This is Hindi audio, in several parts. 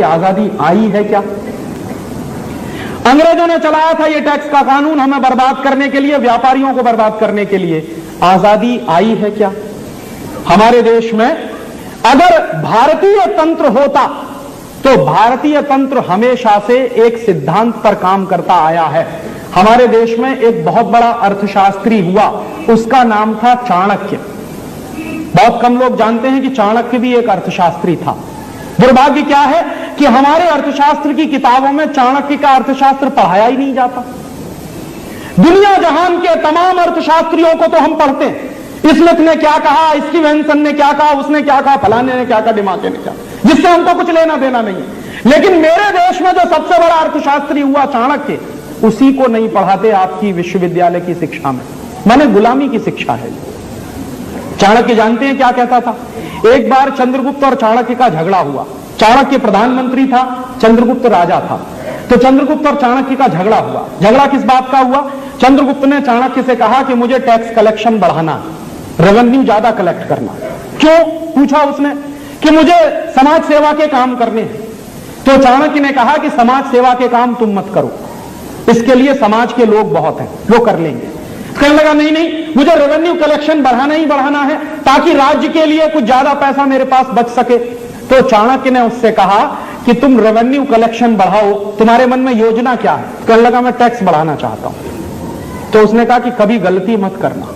आजादी आई है क्या? अंग्रेजों ने चलाया था ये टैक्स का कानून हमें बर्बाद करने के लिए, व्यापारियों को बर्बाद करने के लिए। आजादी आई है क्या? हमारे देश में अगर भारतीय तंत्र होता तो भारतीय तंत्र हमेशा से एक सिद्धांत पर काम करता आया है। हमारे देश में एक बहुत बड़ा अर्थशास्त्री हुआ, उसका नाम था चाणक्य। बहुत कम लोग जानते हैं कि चाणक्य भी एक अर्थशास्त्री था। दुर्भाग्य क्या है कि हमारे अर्थशास्त्र की किताबों में चाणक्य का अर्थशास्त्र पढ़ाया ही नहीं जाता। दुनिया जहान के तमाम अर्थशास्त्रियों को तो हम पढ़ते हैं, स्मिथ ने क्या कहा, स्टीवेंसन ने क्या कहा, उसने क्या कहा, फलाने ने क्या कहा, डिमाके ने क्या, जिससे हमको कुछ लेना देना नहीं है। लेकिन मेरे देश में जो सबसे बड़ा अर्थशास्त्री हुआ चाणक्य, उसी को नहीं पढ़ाते आपकी विश्वविद्यालय की शिक्षा में। माने गुलामी की शिक्षा है। चाणक्य जानते हैं क्या कहता था? एक बार चंद्रगुप्त और चाणक्य का झगड़ा हुआ। चाणक्य प्रधानमंत्री था, चंद्रगुप्त राजा था। तो चंद्रगुप्त और चाणक्य का झगड़ा हुआ। झगड़ा किस बात का हुआ? चंद्रगुप्त ने चाणक्य से कहा कि मुझे टैक्स कलेक्शन बढ़ाना, रेवेन्यू ज्यादा कलेक्ट करना। क्यों पूछा उसने? कि मुझे समाज सेवा के काम करने हैं। तो चाणक्य ने कहा कि समाज सेवा के काम तुम मत करो, इसके लिए समाज के लोग बहुत हैं, वो कर लेंगे। कहने लगा नहीं नहीं, मुझे रेवेन्यू कलेक्शन बढ़ाना ही बढ़ाना है ताकि राज्य के लिए कुछ ज्यादा पैसा मेरे पास बच सके। तो चाणक्य ने उससे कहा कि तुम रेवेन्यू कलेक्शन बढ़ाओ, तुम्हारे मन में योजना क्या है? कहने लगा मैं टैक्स बढ़ाना चाहता हूं। तो उसने कहा कि कभी गलती मत करना।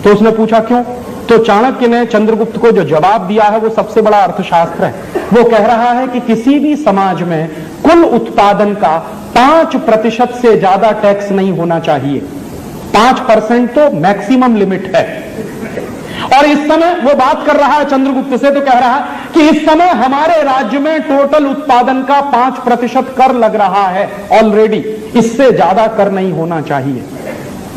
तो उसने पूछा क्यों? तो चाणक्य ने चंद्रगुप्त को जो जवाब दिया है वो सबसे बड़ा अर्थशास्त्र है। वो कह रहा है कि किसी भी समाज में कुल उत्पादन का 5% से ज्यादा टैक्स नहीं होना चाहिए। 5% तो मैक्सिमम लिमिट है। और इस समय वो बात कर रहा है चंद्रगुप्त से, तो कह रहा है कि इस समय हमारे राज्य में टोटल उत्पादन का 5% कर लग रहा है ऑलरेडी, इससे ज्यादा कर नहीं होना चाहिए।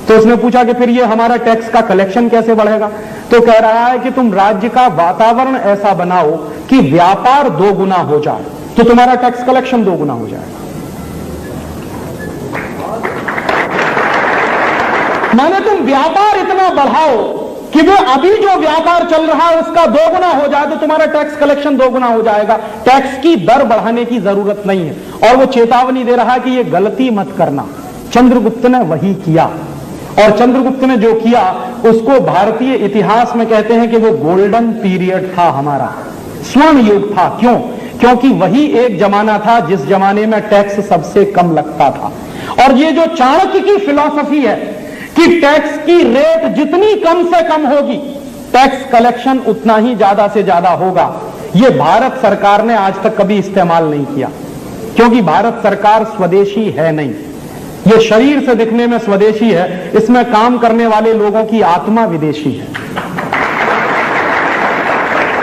तो उसने पूछा कि फिर ये हमारा टैक्स का कलेक्शन कैसे बढ़ेगा? तो कह रहा है कि तुम राज्य का वातावरण ऐसा बनाओ कि व्यापार 2 गुना हो जाए, तो तुम्हारा टैक्स कलेक्शन 2 गुना हो जाएगा। माने तुम व्यापार इतना बढ़ाओ कि वो अभी जो व्यापार चल रहा है उसका 2 गुना हो जाए, तो तुम्हारा टैक्स कलेक्शन 2 गुना हो जाएगा। टैक्स की दर बढ़ाने की जरूरत नहीं है। और वो चेतावनी दे रहा है कि ये गलती मत करना। चंद्रगुप्त ने वही किया, और चंद्रगुप्त ने जो किया उसको भारतीय इतिहास में कहते हैं कि वो गोल्डन पीरियड था, हमारा स्वर्ण युग था। क्यों? क्योंकि वही एक जमाना था जिस जमाने में टैक्स सबसे कम लगता था। और ये जो चाणक्य की फिलॉसफी है कि टैक्स की रेट जितनी कम से कम होगी, टैक्स कलेक्शन उतना ही ज्यादा से ज्यादा होगा, ये भारत सरकार ने आज तक कभी इस्तेमाल नहीं किया। क्योंकि भारत सरकार स्वदेशी है नहीं, ये शरीर से दिखने में स्वदेशी है, इसमें काम करने वाले लोगों की आत्मा विदेशी है।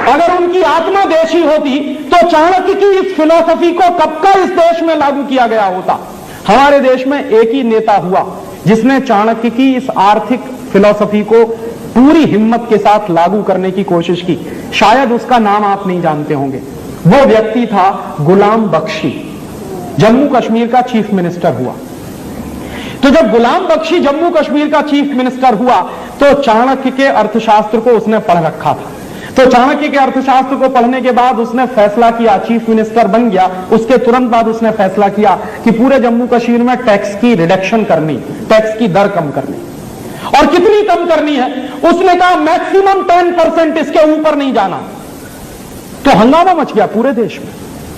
अगर उनकी आत्मा देशी होती तो चाणक्य की इस फिलॉसफी को कब का इस देश में लागू किया गया होता। हमारे देश में एक ही नेता हुआ जिसने चाणक्य की इस आर्थिक फिलॉसफी को पूरी हिम्मत के साथ लागू करने की कोशिश की। शायद उसका नाम आप नहीं जानते होंगे। वो व्यक्ति था गुलाम बख्शी, जम्मू कश्मीर का चीफ मिनिस्टर हुआ। तो जब गुलाम बख्शी जम्मू कश्मीर का चीफ मिनिस्टर हुआ तो चाणक्य के अर्थशास्त्र को उसने पढ़ रखा था। तो चाणक्य के अर्थशास्त्र को पढ़ने के बाद उसने फैसला किया, चीफ मिनिस्टर बन गया। उसके तुरंत बाद उसने फैसला किया कि पूरे जम्मू कश्मीर में टैक्स की रिडक्शन करनी, टैक्स की दर कम करनी। और कितनी कम करनी है? उसने कहा मैक्सिमम 10%, इसके ऊपर नहीं जाना। तो हंगामा मच गया पूरे देश में।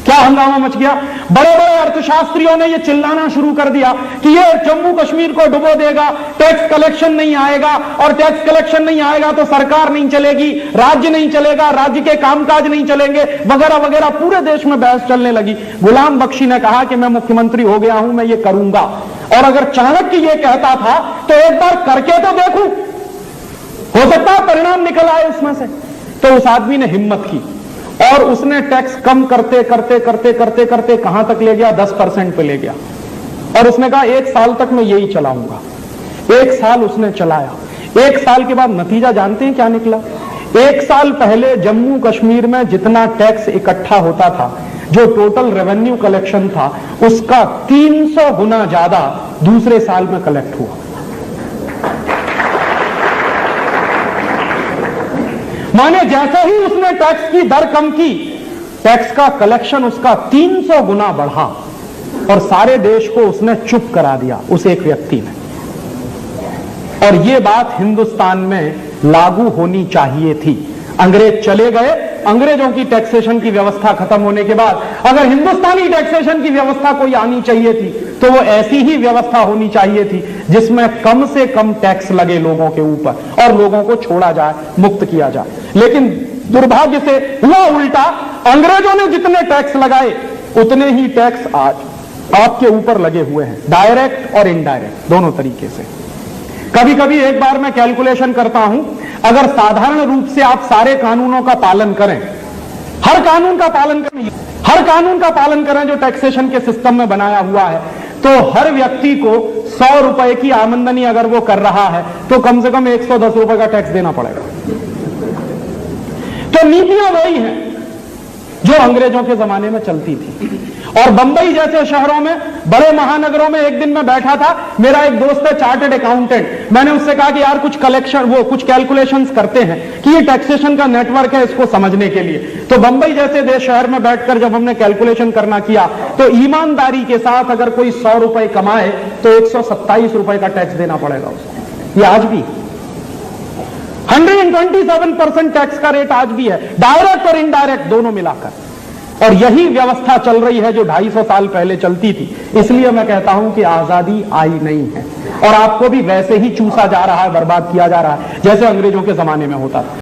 क्या हंगामा मच गया? बड़े बड़े अर्थशास्त्रियों ने यह चिल्लाना शुरू कर दिया कि यह जम्मू कश्मीर को डुबो देगा, टैक्स कलेक्शन नहीं आएगा, और टैक्स कलेक्शन नहीं आएगा तो सरकार नहीं चलेगी, राज्य नहीं चलेगा, राज्य के कामकाज नहीं चलेंगे, वगैरह वगैरह। पूरे देश में बहस चलने लगी। गुलाम बख्शी ने कहा कि मैं मुख्यमंत्री हो गया हूं, मैं ये करूंगा। और अगर चाणक्य ये कहता था तो एक बार करके तो देखूं, हो सकता है परिणाम निकल आए उसमें से। तो उस आदमी ने हिम्मत की और उसने टैक्स कम करते करते करते करते करते कहां तक ले गया? 10% पे ले गया। और उसने कहा 1 साल तक मैं यही चलाऊंगा। 1 साल उसने चलाया। 1 साल के बाद नतीजा जानते हैं क्या निकला? 1 साल पहले जम्मू कश्मीर में जितना टैक्स इकट्ठा होता था, जो टोटल रेवेन्यू कलेक्शन था, उसका 300 गुना ज्यादा दूसरे साल में कलेक्ट हुआ। माने जैसे ही उसने टैक्स की दर कम की, टैक्स का कलेक्शन उसका 300 गुना बढ़ा और सारे देश को उसने चुप करा दिया, उस एक व्यक्ति ने। और यह बात हिंदुस्तान में लागू होनी चाहिए थी। अंग्रेज चले गए, अंग्रेजों की टैक्सेशन की व्यवस्था खत्म होने के बाद अगर हिंदुस्तानी टैक्सेशन की व्यवस्था कोई आनी चाहिए थी तो वो ऐसी ही व्यवस्था होनी चाहिए थी जिसमें कम से कम टैक्स लगे लोगों के ऊपर और लोगों को छोड़ा जाए, मुक्त किया जाए। लेकिन दुर्भाग्य से हुआ उल्टा, अंग्रेजों ने जितने टैक्स लगाए उतने ही टैक्स आज आपके ऊपर लगे हुए हैं, डायरेक्ट और इनडायरेक्ट दोनों तरीके से। कभी कभी एक बार मैं कैलकुलेशन करता हूं, अगर साधारण रूप से आप सारे कानूनों का पालन करें, हर कानून का पालन करें जो टैक्सेशन के सिस्टम में बनाया हुआ है, तो हर व्यक्ति को 100 रुपए की आमदनी अगर वो कर रहा है तो कम से कम 110 रुपए का टैक्स देना पड़ेगा। तो नीतियां वही हैं जो अंग्रेजों के जमाने में चलती थी। और बंबई जैसे शहरों में, बड़े महानगरों में एक दिन मैं बैठा था, मेरा एक दोस्त है चार्टर्ड अकाउंटेंट, मैंने उससे कहा कि यार कुछ कैलकुलेशंस करते हैं कि ये टैक्सेशन का नेटवर्क है, इसको समझने के लिए। तो बंबई जैसे देश शहर में बैठकर जब हमने कैलकुलेशन करना किया तो ईमानदारी के साथ अगर कोई 100 रुपए कमाए तो 127 रुपए का टैक्स देना पड़ेगा उसको। ये आज भी 127% टैक्स का रेट आज भी है, डायरेक्ट और इनडायरेक्ट दोनों मिलाकर। और यही व्यवस्था चल रही है जो 250 साल पहले चलती थी। इसलिए मैं कहता हूं कि आजादी आई नहीं है और आपको भी वैसे ही चूसा जा रहा है, बर्बाद किया जा रहा है जैसे अंग्रेजों के जमाने में होता था।